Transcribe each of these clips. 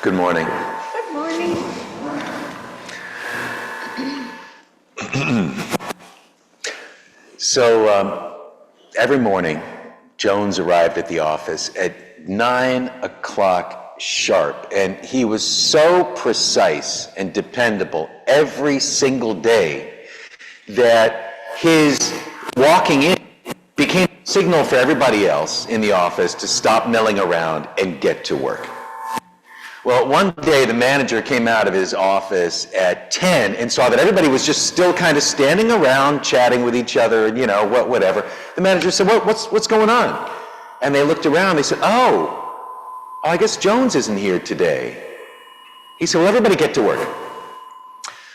Good morning. Good morning. So every morning, Jones arrived at the office at 9 o'clock sharp, and he was so precise and dependable every single day that his walking in became a signal for everybody else in the office to stop milling around and get to work. Well, one day the manager came out of his office at 10 and saw that everybody was just still kind of standing around chatting with each other and, whatever. The manager said, what's going on? And they looked around, they said, I guess Jones isn't here today. He said, well, everybody get to work.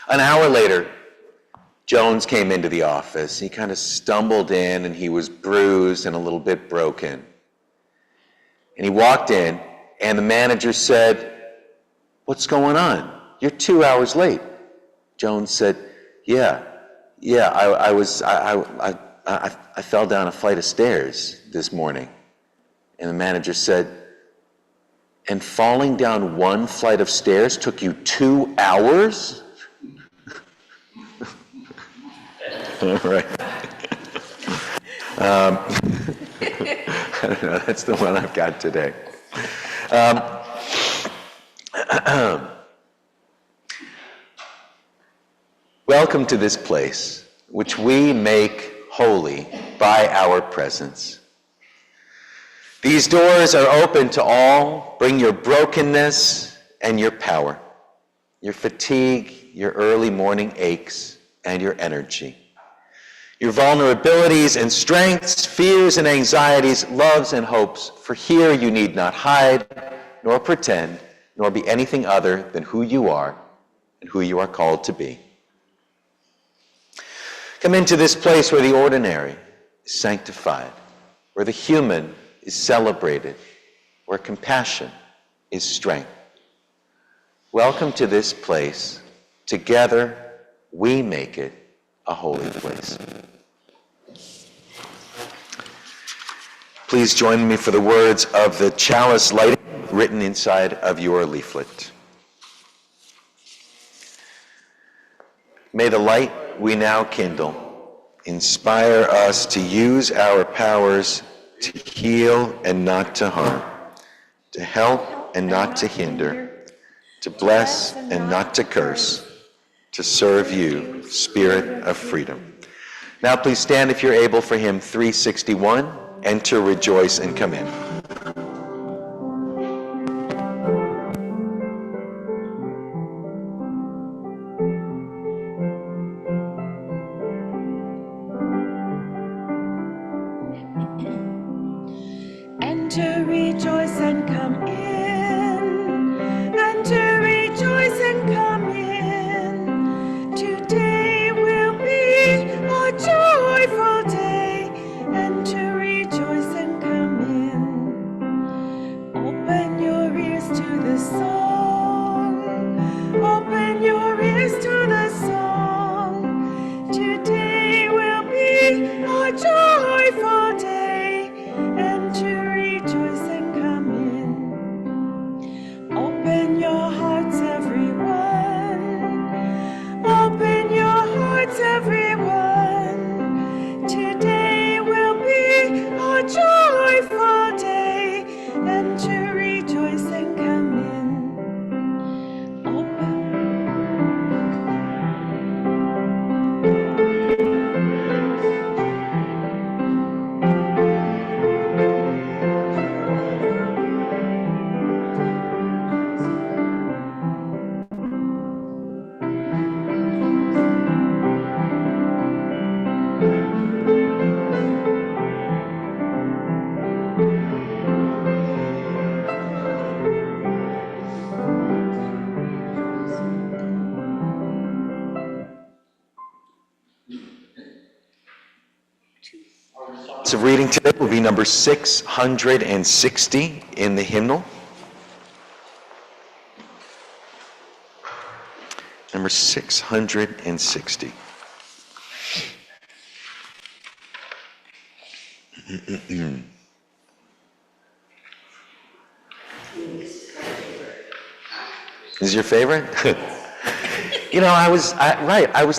An hour later, Jones came into the office. He kind of stumbled in and he was bruised and a little bit broken. And he walked in and the manager said, what's going on? You're 2 hours late. Jones said, I fell down a flight of stairs this morning. And the manager said, and falling down one flight of stairs took you 2 hours? All right. I don't know, that's the one I've got today. Welcome to this place, which we make holy by our presence. These doors are open to all. Bring your brokenness and your power, your fatigue, your early morning aches, and your energy, your vulnerabilities and strengths, fears and anxieties, loves and hopes. For here you need not hide, nor pretend, nor be anything other than who you are and who you are called to be. Come into this place where the ordinary is sanctified, where the human is celebrated, where compassion is strength. Welcome to this place. Together, we make it a holy place. Please join me for the words of the chalice lighting written inside of your leaflet. May the light we now kindle inspire us to use our powers to heal and not to harm, to help and not to hinder, to bless and not to curse, to serve you, Spirit of freedom. Now please stand if you're able for hymn 361, Enter, Rejoice, and Come In. Enter, rejoice, and come in. Enter, rejoice, and come in. Today will be a joyful day. Enter, rejoice, and come in. Open your ears to the song. Open your ears to the song. Today will be a joyful day. Enter, rejoice, and come in. Open your hearts, everyone. Open your hearts, everyone. Today will be a joyful day. Enter, rejoice, and come in. Open. So reading today will be number 660 in the hymnal. Number 660. Is your favorite? You know, I was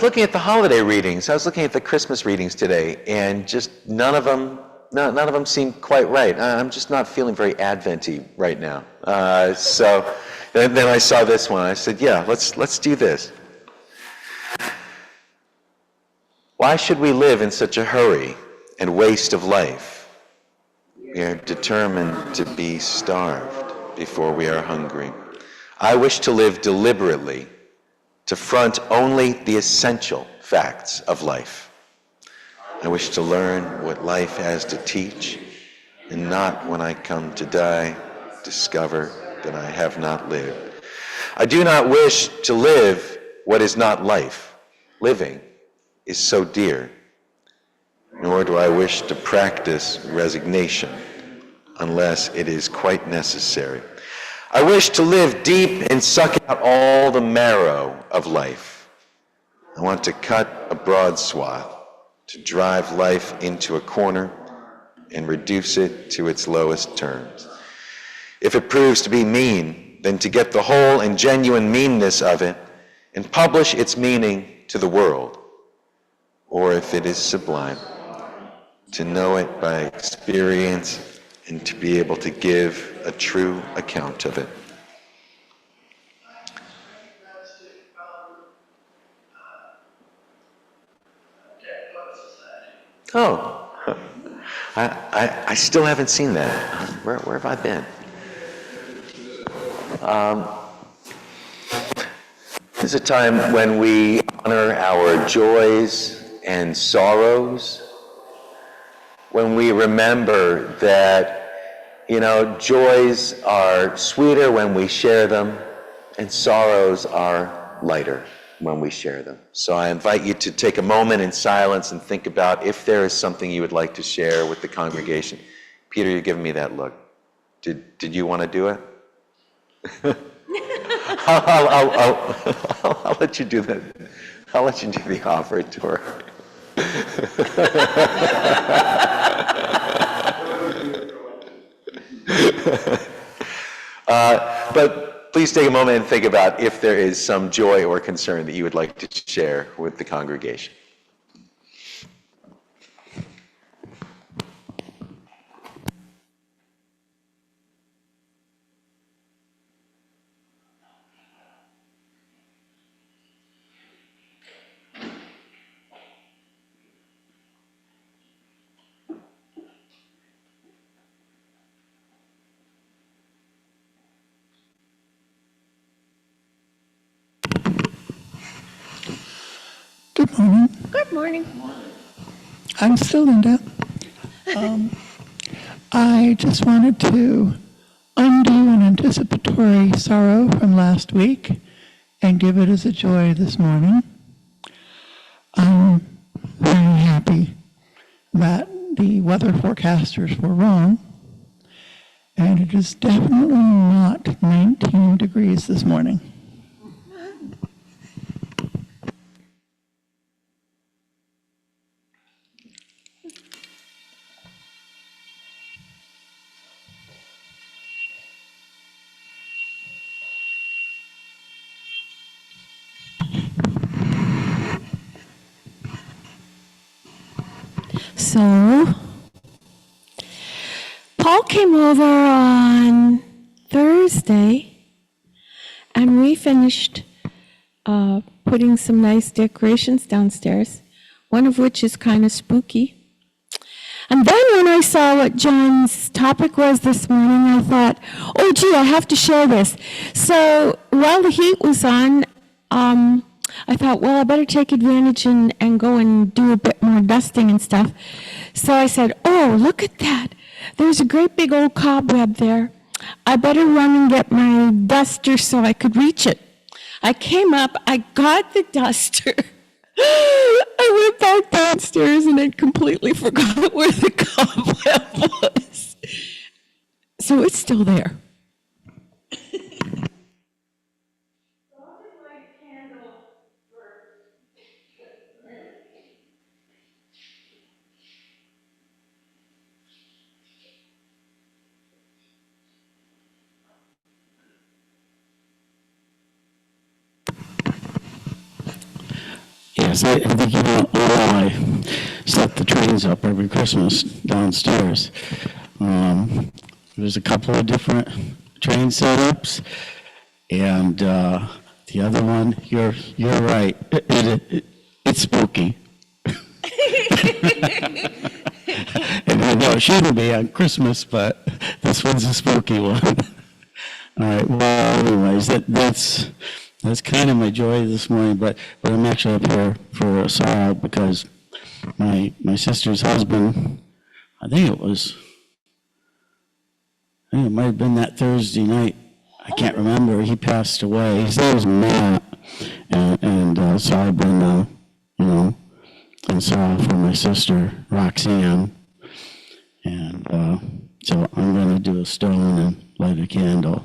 looking at the holiday readings. I was looking at the Christmas readings today, and just none of them seem quite right. I'm just not feeling very Advent-y right now. So then I saw this one. I said, yeah, let's do this. Why should we live in such a hurry and waste of life? We are determined to be starved before we are hungry. I wish to live deliberately, to front only the essential facts of life. I wish to learn what life has to teach, and not, when I come to die, discover that I have not lived. I do not wish to live what is not life. Living is so dear. Nor do I wish to practice resignation unless it is quite necessary. I wish to live deep and suck out all the marrow of life. I want to cut a broad swath, to drive life into a corner and reduce it to its lowest terms. If it proves to be mean, then to get the whole and genuine meanness of it and publish its meaning to the world. Or if it is sublime, to know it by experience and to be able to give a true account of it. Oh, I still haven't seen that. Where have I been? This is a time when we honor our joys and sorrows, when we remember that, you know, joys are sweeter when we share them, and sorrows are lighter when we share them. So I invite you to take a moment in silence and think about if there is something you would like to share with the congregation. Peter, you're giving me that look. Did you want to do it? I'll let you do that. I'll let you do the offertory. But please take a moment and think about if there is some joy or concern that you would like to share with the congregation. Good morning. Good morning. I'm still Linda. I just wanted to undo an anticipatory sorrow from last week and give it as a joy this morning. I'm very happy that the weather forecasters were wrong, and it is definitely not 19 degrees this morning. So, Paul came over on Thursday, and we finished putting some nice decorations downstairs, one of which is kind of spooky. And then when I saw what John's topic was this morning, I thought, oh, gee, I have to share this. So while the heat was on, I thought, well, I better take advantage and go and do a bit more dusting and stuff. So I said, oh, look at that. There's a great big old cobweb there. I better run and get my duster so I could reach it. I came up, I got the duster. I went back downstairs and I completely forgot where the cobweb was. So it's still there. Yes, I think you know I set the trains up every Christmas downstairs. There's a couple of different train setups, and the other one, you're right. It's spooky. And I know it shouldn't be on Christmas, but this one's a spooky one. All right. Well, anyways, that's kind of my joy this morning. But I'm actually up here for sorrow because my sister's husband. I think it might have been that Thursday night. I can't remember. He passed away. His name was Matt, and so I've been, in sorrow for my sister Roxanne, and so I'm going to do a stone and light a candle.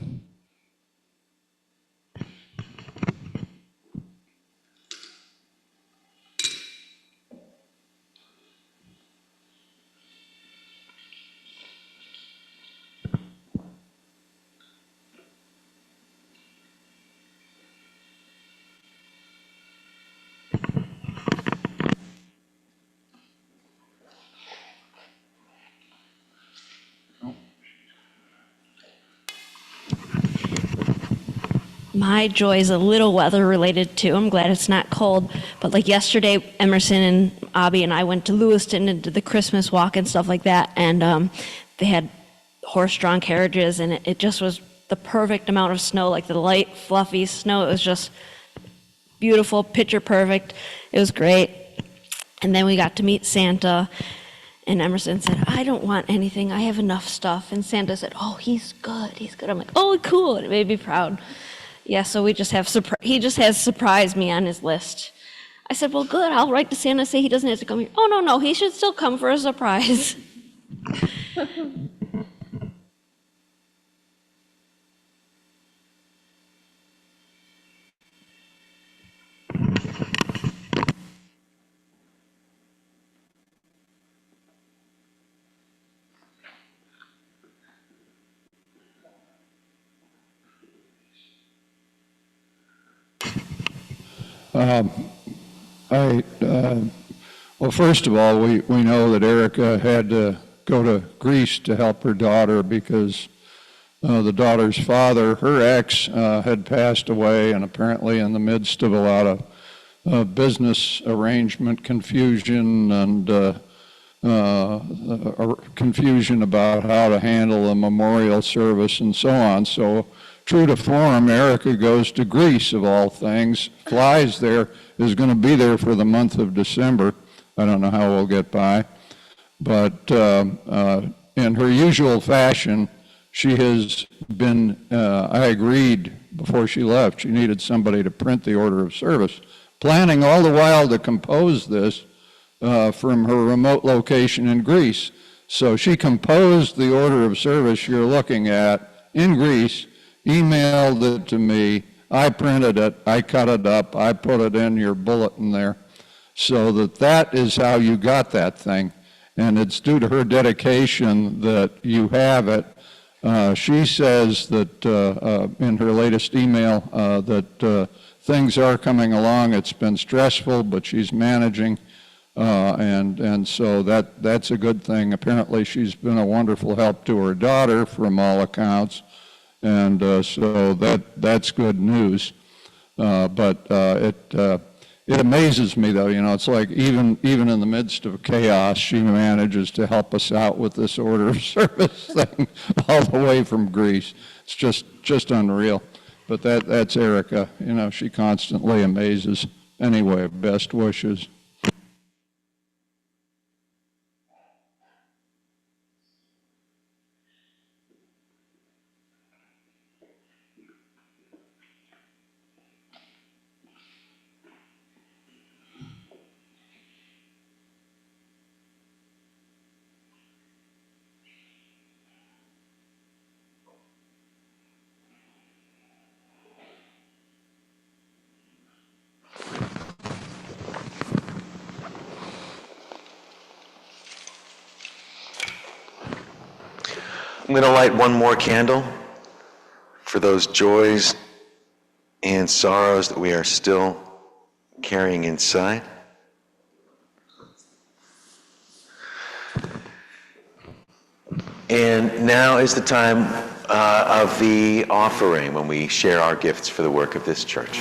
My joy is a little weather related too. I'm glad it's not cold. But like yesterday, Emerson and Abby and I went to Lewiston and did the Christmas walk and stuff like that. And they had horse-drawn carriages, and it just was the perfect amount of snow, like the light, fluffy snow. It was just beautiful, picture perfect. It was great. And then we got to meet Santa. And Emerson said, I don't want anything. I have enough stuff. And Santa said, oh, he's good. He's good. I'm like, oh, cool. And it made me proud. Yeah, so we just have, he just has surprised me on his list. I said, well, good, I'll write to Santa, say he doesn't have to come here. Oh, no, he should still come for a surprise. Well, first of all, we know that Erica had to go to Greece to help her daughter because the daughter's father, her ex, had passed away, and apparently in the midst of a lot of business arrangement confusion and confusion about how to handle a memorial service and so on. So true to form, Erica goes to Greece, of all things, flies there, is going to be there for the month of December. I don't know how we'll get by. But in her usual fashion, she has been, I agreed before she left, she needed somebody to print the order of service, planning all the while to compose this from her remote location in Greece. So she composed the order of service you're looking at in Greece, emailed it to me, I printed it, I cut it up, I put it in your bulletin there, so that is how you got that thing. And it's due to her dedication that you have it. She says that in her latest email that things are coming along. It's been stressful, but she's managing. And so that's a good thing. Apparently she's been a wonderful help to her daughter from all accounts. And so that's good news. But it amazes me, though, it's like even in the midst of chaos, she manages to help us out with this order of service thing all the way from Greece. It's just unreal. But that's Erica. She constantly amazes. Anyway, best wishes. I'm going to light one more candle for those joys and sorrows that we are still carrying inside. And now is the time of the offering, when we share our gifts for the work of this church.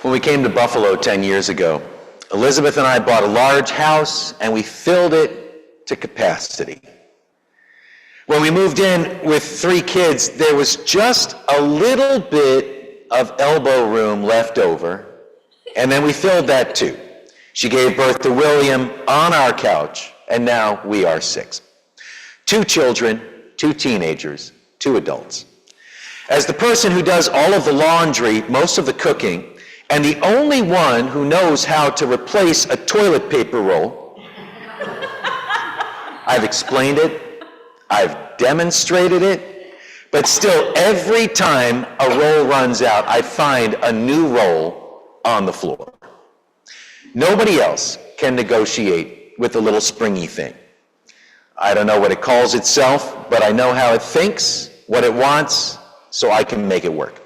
When we came to Buffalo 10 years ago, Elizabeth and I bought a large house and we filled it to capacity. When we moved in with 3 kids, there was just a little bit of elbow room left over, and then we filled that too. She gave birth to William on our couch, and now we are 6. 2 children, 2 teenagers, 2 adults. As the person who does all of the laundry, most of the cooking, and the only one who knows how to replace a toilet paper roll, I've explained it, I've demonstrated it, but still every time a roll runs out, I find a new roll on the floor. Nobody else can negotiate with the little springy thing. I don't know what it calls itself, but I know how it thinks, what it wants, so I can make it work.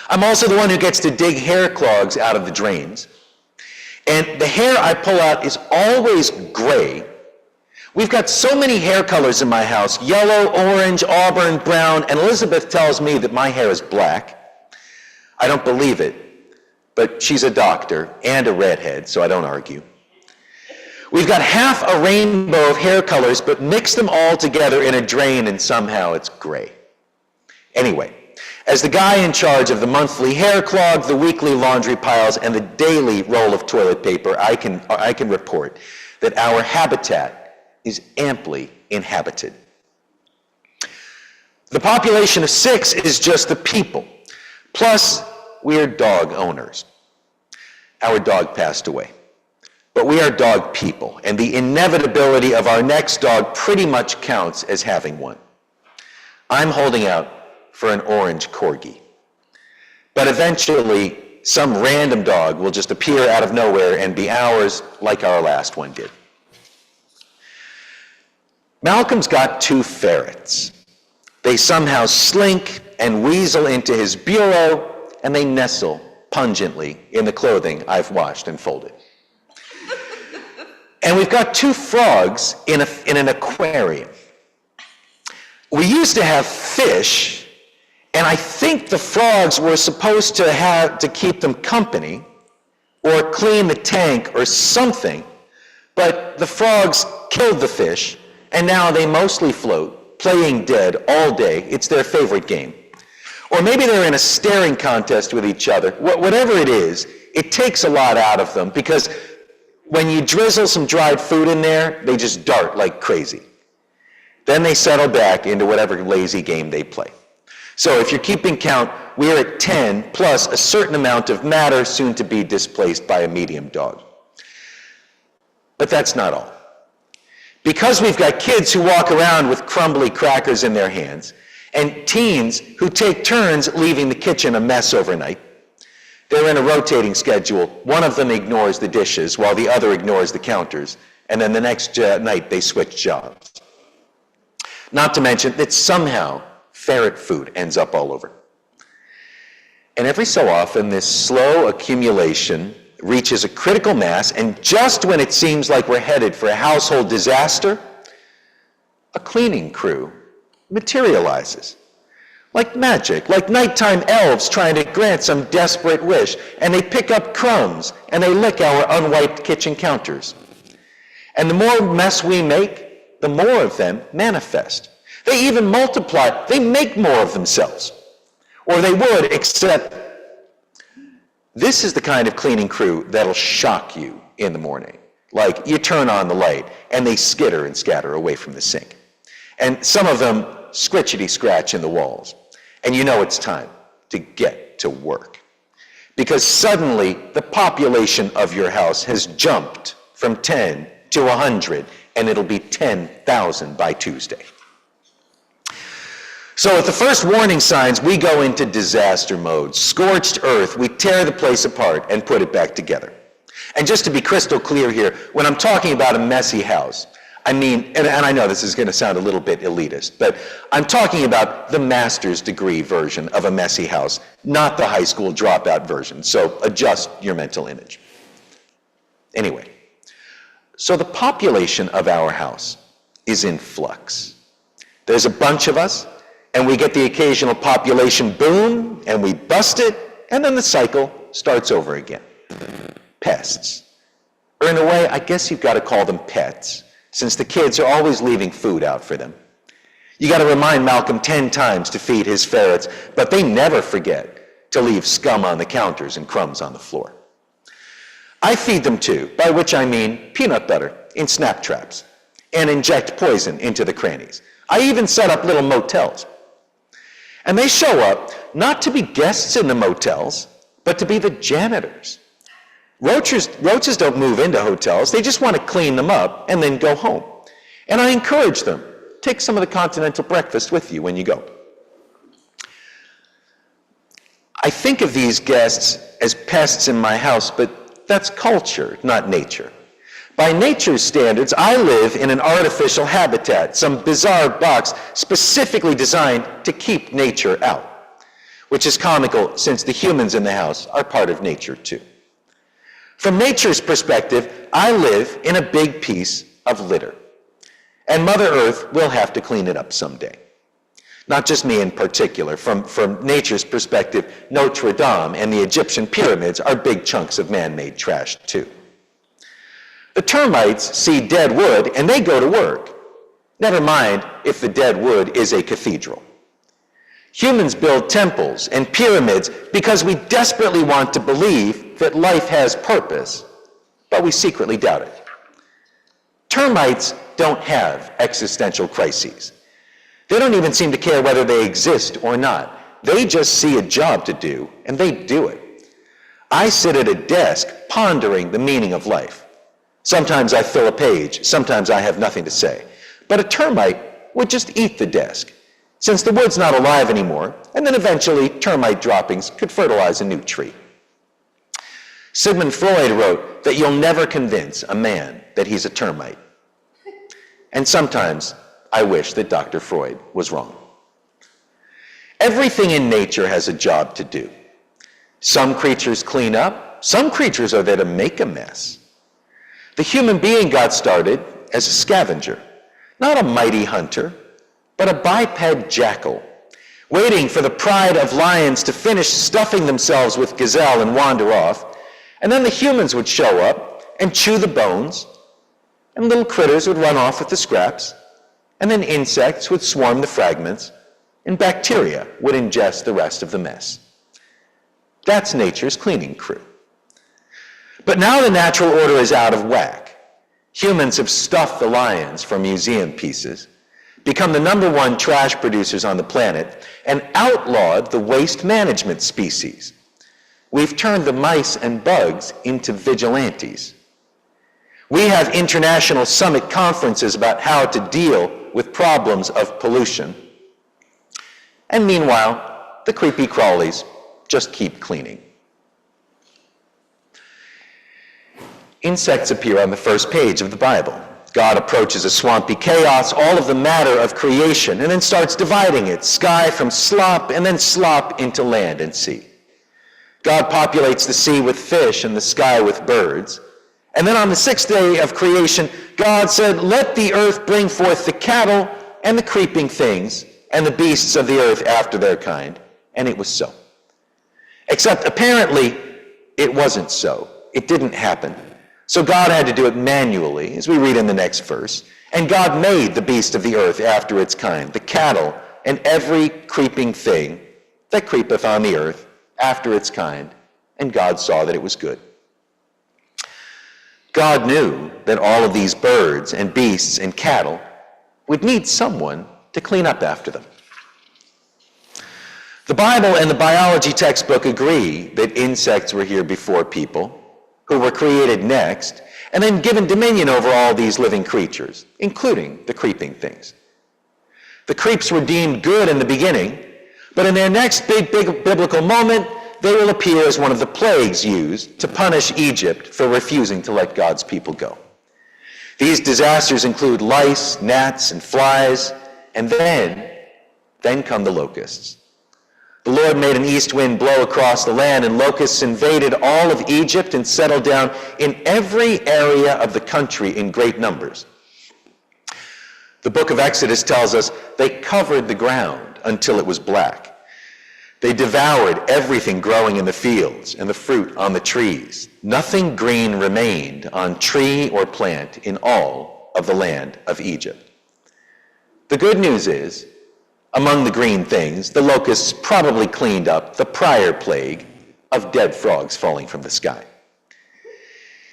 I'm also the one who gets to dig hair clogs out of the drains. And the hair I pull out is always gray. We've got so many hair colors in my house: yellow, orange, auburn, brown, and Elizabeth tells me that my hair is black. I don't believe it, but she's a doctor and a redhead, so I don't argue. We've got half a rainbow of hair colors, but mix them all together in a drain and somehow it's gray. Anyway, as the guy in charge of the monthly hair clog, the weekly laundry piles, and the daily roll of toilet paper, I can report that our habitat is amply inhabited. The population of 6 is just the people. Plus, we're dog owners. Our dog passed away. But we are dog people, and the inevitability of our next dog pretty much counts as having one. I'm holding out for an orange corgi. But eventually, some random dog will just appear out of nowhere and be ours like our last one did. Malcolm's got 2 ferrets. They somehow slink and weasel into his bureau, and they nestle pungently in the clothing I've washed and folded. And we've got 2 frogs in an aquarium. We used to have fish, And I think the frogs were supposed to have to keep them company or clean the tank or something, but the frogs killed the fish, and now they mostly float, playing dead all day. It's their favorite game. Or maybe they're in a staring contest with each other. Whatever it is, it takes a lot out of them, because when you drizzle some dried food in there, they just dart like crazy. Then they settle back into whatever lazy game they play. So if you're keeping count, we're at 10 plus a certain amount of matter soon to be displaced by a medium dog. But that's not all. Because we've got kids who walk around with crumbly crackers in their hands, and teens who take turns leaving the kitchen a mess overnight, they're in a rotating schedule. One of them ignores the dishes while the other ignores the counters, and then the next night they switch jobs. Not to mention that somehow ferret food ends up all over. And every so often, this slow accumulation reaches a critical mass, and just when it seems like we're headed for a household disaster, a cleaning crew materializes. Like magic, like nighttime elves trying to grant some desperate wish, and they pick up crumbs and they lick our unwiped kitchen counters. And the more mess we make, the more of them manifest. They even multiply, they make more of themselves. Or they would, except this is the kind of cleaning crew that'll shock you in the morning. Like you turn on the light and they skitter and scatter away from the sink. And some of them scritchety scratch in the walls. And you know it's time to get to work. Because suddenly the population of your house has jumped from 10 to 100, and it'll be 10,000 by Tuesday. So at the first warning signs, we go into disaster mode. Scorched earth, we tear the place apart and put it back together. And just to be crystal clear here, when I'm talking about a messy house, I mean, and I know this is going to sound a little bit elitist, but I'm talking about the master's degree version of a messy house, not the high school dropout version. So adjust your mental image. Anyway, so the population of our house is in flux. There's a bunch of us, and we get the occasional population boom, and we bust it, and then the cycle starts over again. Pests. Or in a way, I guess you've got to call them pets, since the kids are always leaving food out for them. You got to remind Malcolm 10 times to feed his ferrets, but they never forget to leave scum on the counters and crumbs on the floor. I feed them too, by which I mean peanut butter in snap traps, and inject poison into the crannies. I even set up little motels. And they show up not to be guests in the motels, but to be the janitors. Roaches don't move into hotels. They just want to clean them up and then go home. And I encourage them, take some of the continental breakfast with you when you go. I think of these guests as pests in my house, but that's culture, not nature. By nature's standards, I live in an artificial habitat, some bizarre box specifically designed to keep nature out, which is comical since the humans in the house are part of nature too. From nature's perspective, I live in a big piece of litter, and Mother Earth will have to clean it up someday. Not just me in particular. From nature's perspective, Notre Dame and the Egyptian pyramids are big chunks of man-made trash too. The termites see dead wood and they go to work. Never mind if the dead wood is a cathedral. Humans build temples and pyramids because we desperately want to believe that life has purpose, but we secretly doubt it. Termites don't have existential crises. They don't even seem to care whether they exist or not. They just see a job to do, and they do it. I sit at a desk pondering the meaning of life. Sometimes I fill a page, sometimes I have nothing to say. But a termite would just eat the desk, since the wood's not alive anymore, and then eventually termite droppings could fertilize a new tree. Sigmund Freud wrote that you'll never convince a man that he's a termite. And sometimes I wish that Dr. Freud was wrong. Everything in nature has a job to do. Some creatures clean up, some creatures are there to make a mess. The human being got started as a scavenger, not a mighty hunter, but a biped jackal. waiting for the pride of lions to finish stuffing themselves with gazelle and wander off, and then the humans would show up and chew the bones, and little critters would run off with the scraps, and then insects would swarm the fragments, and bacteria would ingest the rest of the mess. That's nature's cleaning crew. But now the natural order is out of whack. Humans have stuffed the lions for museum pieces, become the #1 trash producers on the planet, and outlawed the waste management species. We've turned the mice and bugs into vigilantes. We have international summit conferences about how to deal with problems of pollution. And meanwhile, the creepy crawlies just keep cleaning. Insects appear on the first page of the Bible. God approaches a swampy chaos, all of the matter of creation, and then starts dividing it, sky from slop, and then slop into land and sea. God populates the sea with fish and the sky with birds. And then on the 6th day of creation, God said, "Let the earth bring forth the cattle and the creeping things and the beasts of the earth after their kind." And it was so. Except apparently, it wasn't so. It didn't happen. So God had to do it manually, as we read in the next verse. And God made the beast of the earth after its kind, the cattle and every creeping thing that creepeth on the earth after its kind. And God saw that it was good. God knew that all of these birds and beasts and cattle would need someone to clean up after them. The Bible and the biology textbook agree that insects were here before people, who were created next, and then given dominion over all these living creatures, including the creeping things. The creeps were deemed good in the beginning, but in their next big biblical moment, they will appear as one of the plagues used to punish Egypt for refusing to let God's people go. These disasters include lice, gnats, and flies, and then come the locusts. The Lord made an east wind blow across the land, and locusts invaded all of Egypt and settled down in every area of the country in great numbers. The book of Exodus tells us they covered the ground until it was black. They devoured everything growing in the fields and the fruit on the trees. Nothing green remained on tree or plant in all of the land of Egypt. The good news is, among the green things, the locusts probably cleaned up the prior plague of dead frogs falling from the sky.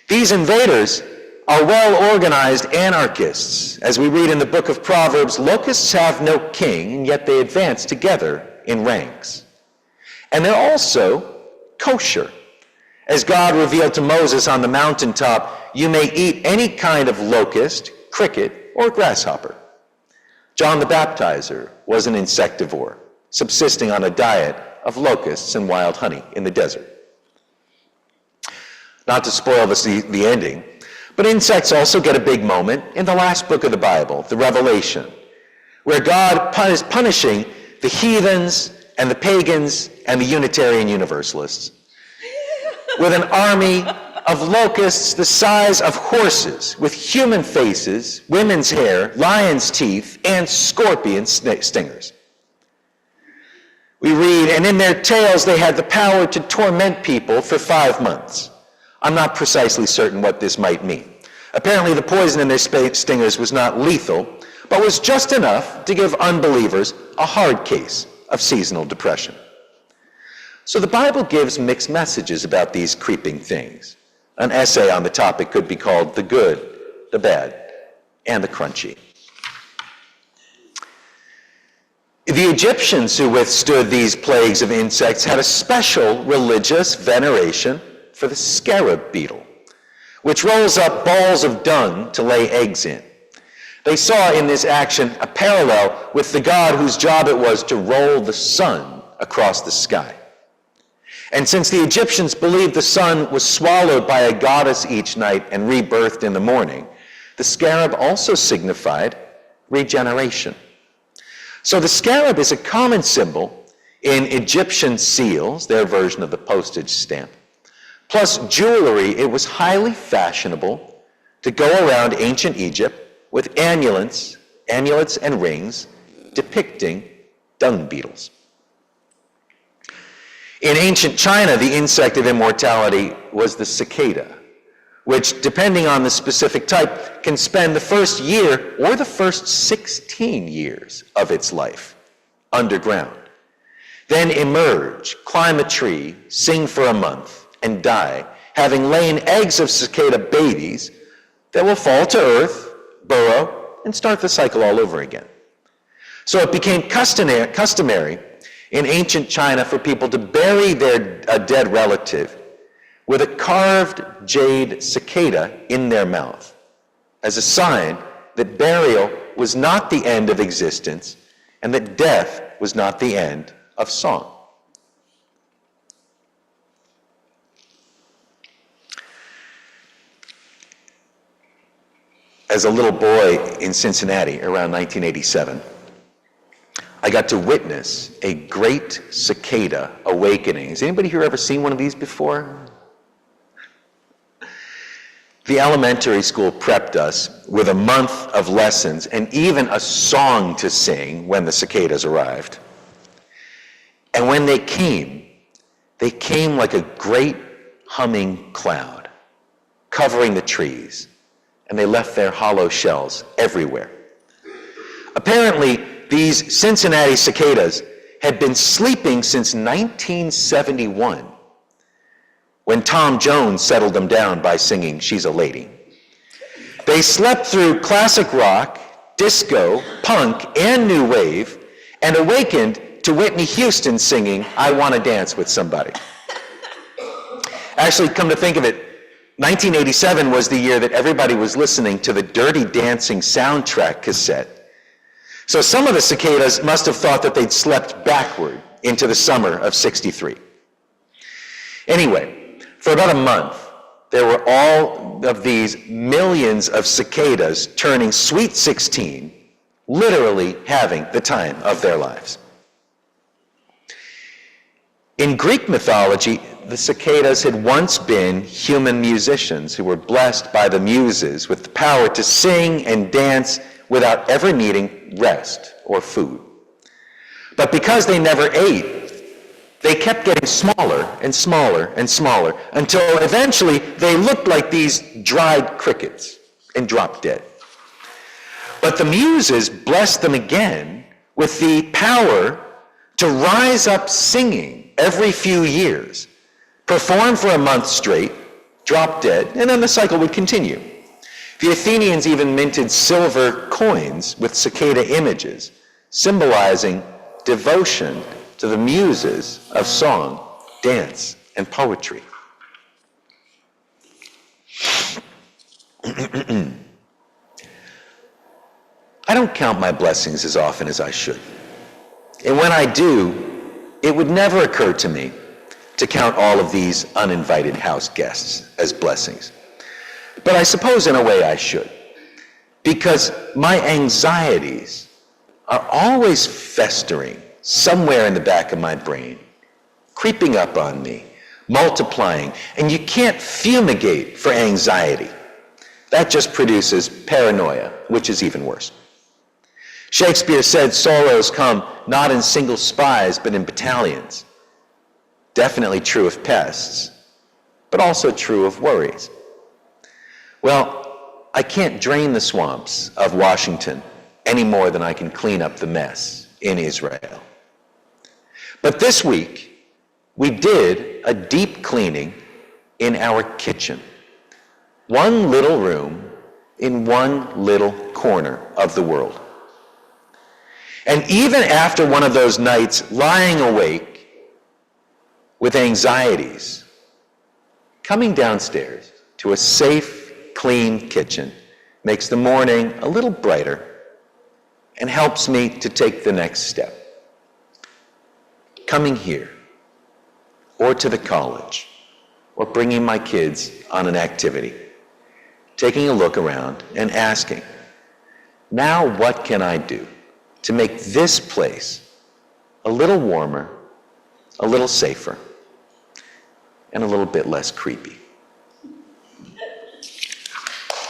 These invaders are well-organized anarchists. As we read in the book of Proverbs, locusts have no king, and yet they advance together in ranks. And they're also kosher. As God revealed to Moses on the mountaintop, you may eat any kind of locust, cricket, or grasshopper. John the Baptizer was an insectivore, subsisting on a diet of locusts and wild honey in the desert. Not to spoil the ending, but insects also get a big moment in the last book of the Bible, the Revelation, where God is punishing the heathens and the pagans and the Unitarian Universalists with an army of locusts the size of horses, with human faces, women's hair, lions' teeth, and scorpion stingers. We read, and in their tails they had the power to torment people for 5 months. I'm not precisely certain what this might mean. Apparently the poison in their stingers was not lethal, but was just enough to give unbelievers a hard case of seasonal depression. So the Bible gives mixed messages about these creeping things. An essay on the topic could be called The Good, the Bad, and the Crunchy. The Egyptians who withstood these plagues of insects had a special religious veneration for the scarab beetle, which rolls up balls of dung to lay eggs in. They saw in this action a parallel with the god whose job it was to roll the sun across the sky. And since the Egyptians believed the sun was swallowed by a goddess each night and rebirthed in the morning, the scarab also signified regeneration. So the scarab is a common symbol in Egyptian seals, their version of the postage stamp. Plus jewelry, it was highly fashionable to go around ancient Egypt with amulets and rings depicting dung beetles. In ancient China, the insect of immortality was the cicada, which, depending on the specific type, can spend the first year or the first 16 years of its life underground. Then emerge, climb a tree, sing for a month, and die, having laid eggs of cicada babies that will fall to earth, burrow, and start the cycle all over again. So it became customary in ancient China for people to bury a dead relative with a carved jade cicada in their mouth, as a sign that burial was not the end of existence and that death was not the end of song. As a little boy in Cincinnati around 1987, I got to witness a great cicada awakening. Has anybody here ever seen one of these before? The elementary school prepped us with a month of lessons and even a song to sing when the cicadas arrived. And when they came like a great humming cloud, covering the trees, and they left their hollow shells everywhere. Apparently, these Cincinnati cicadas had been sleeping since 1971, when Tom Jones settled them down by singing "She's a Lady." They slept through classic rock, disco, punk, and new wave, and awakened to Whitney Houston singing "I Want to Dance with Somebody." Actually, come to think of it, 1987 was the year that everybody was listening to the Dirty Dancing soundtrack cassette. So some of the cicadas must have thought that they'd slept backward into the summer of '63. Anyway, for about a month, there were all of these millions of cicadas turning sweet 16, literally having the time of their lives. In Greek mythology, the cicadas had once been human musicians who were blessed by the muses with the power to sing and dance without ever needing rest or food. But because they never ate, they kept getting smaller and smaller and smaller until eventually they looked like these dried crickets and dropped dead. But the muses blessed them again with the power to rise up singing every few years, perform for a month straight, drop dead, and then the cycle would continue. The Athenians even minted silver coins with cicada images, symbolizing devotion to the muses of song, dance, and poetry. I don't count my blessings as often as I should. And when I do, it would never occur to me to count all of these uninvited house guests as blessings. But I suppose in a way I should, because my anxieties are always festering somewhere in the back of my brain, creeping up on me, multiplying, and you can't fumigate for anxiety. That just produces paranoia, which is even worse. Shakespeare said sorrows come not in single spies, but in battalions. Definitely true of pests, but also true of worries. Well, I can't drain the swamps of Washington any more than I can clean up the mess in Israel. But this week, we did a deep cleaning in our kitchen. One little room in one little corner of the world. And even after one of those nights lying awake with anxieties, coming downstairs to a safe, clean kitchen makes the morning a little brighter and helps me to take the next step. Coming here, or to the college, or bringing my kids on an activity, taking a look around and asking, now what can I do to make this place a little warmer, a little safer, and a little bit less creepy?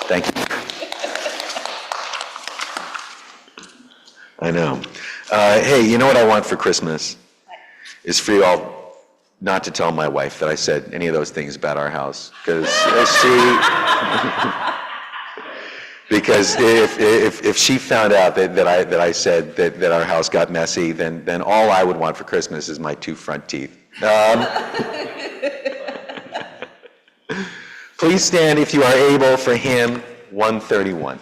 Thank you. I know. Hey, you know what I want for Christmas? Is for you all not to tell my wife that I said any of those things about our house, because because if she found out that I said that our house got messy, then all I would want for Christmas is my 2 front teeth. Please stand if you are able for hymn 131.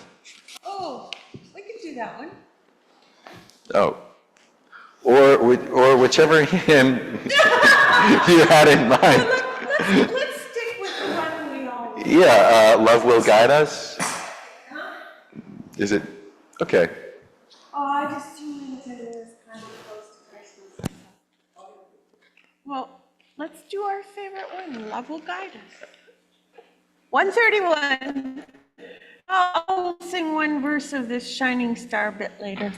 Oh, we can do that one. Oh, or whichever hymn you had in mind. Let's stick with the one we all. Yeah, Love Will Guide Us. Is it? Okay. Oh, I just tuned into this kind of close to Christmas. Well, let's do our favorite one. Love will guide us. 131. I'll sing one verse of this shining star a bit later.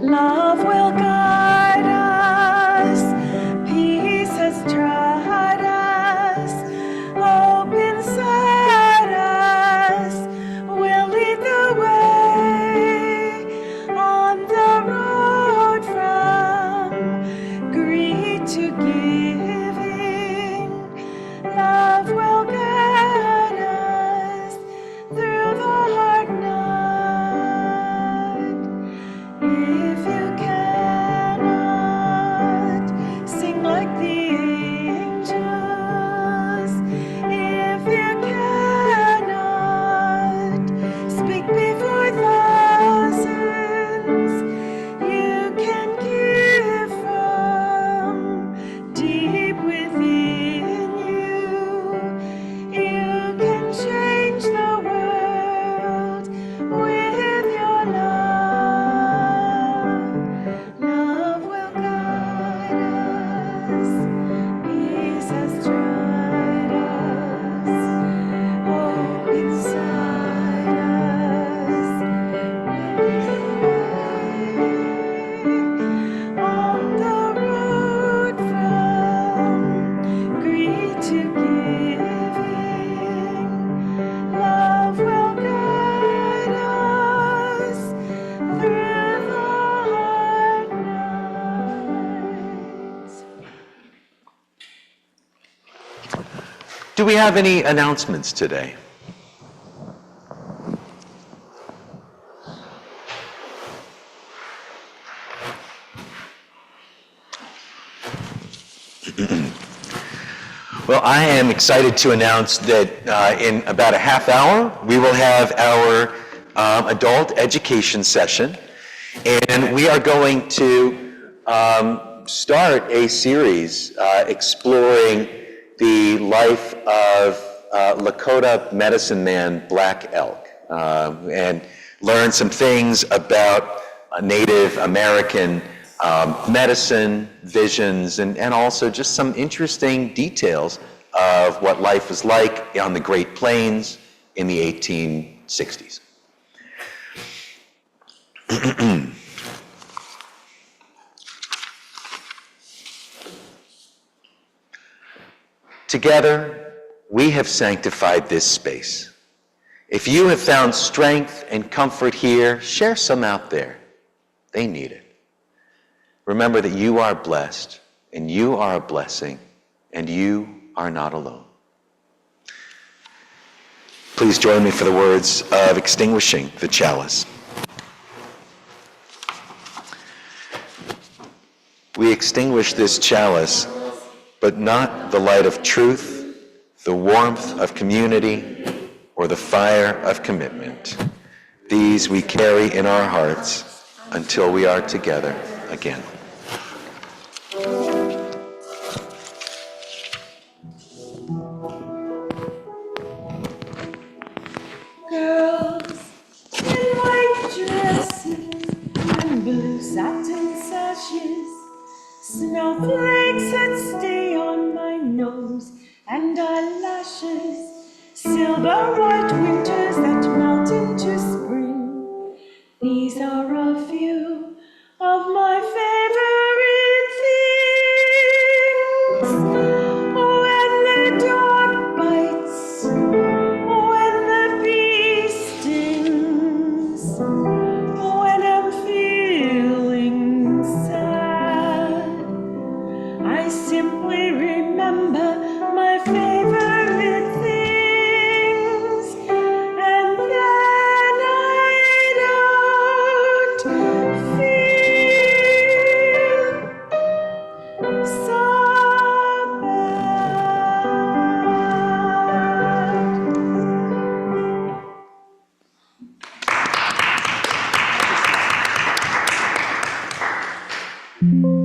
Love will guide us, peace has trod us, hope inside us will lead the way on the road from greed to giving. Love will guide us through the hard night. If you cannot sing like the angels, if you cannot speak before thousands, you can give from deep within you. You can change the world with your love. Love will guide us, peace has tried us, hope inside us. On the road from greed to giving, love will guide us through the hard nights. Do we have any announcements today? Well, I am excited to announce that in about a half hour, we will have our adult education session. And we are going to start a series exploring the life of Lakota medicine man Black Elk, and learn some things about Native American medicine, visions, and also just some interesting details of what life was like on the Great Plains in the 1860s. Together, we have sanctified this space. If you have found strength and comfort here, share some out there. They need it. Remember that you are blessed, and you are a blessing, and you are not alone. Please join me for the words of extinguishing the chalice. We extinguish this chalice, but not the light of truth, the warmth of community, or the fire of commitment. These we carry in our hearts until we are together again. Girls in white dresses and blue satin sashes, snowflakes that stay on my nose and eyelashes, silver white winters that melt into spring. These are a few of my favorite simply remember my favorite things, and then I don't feel so bad.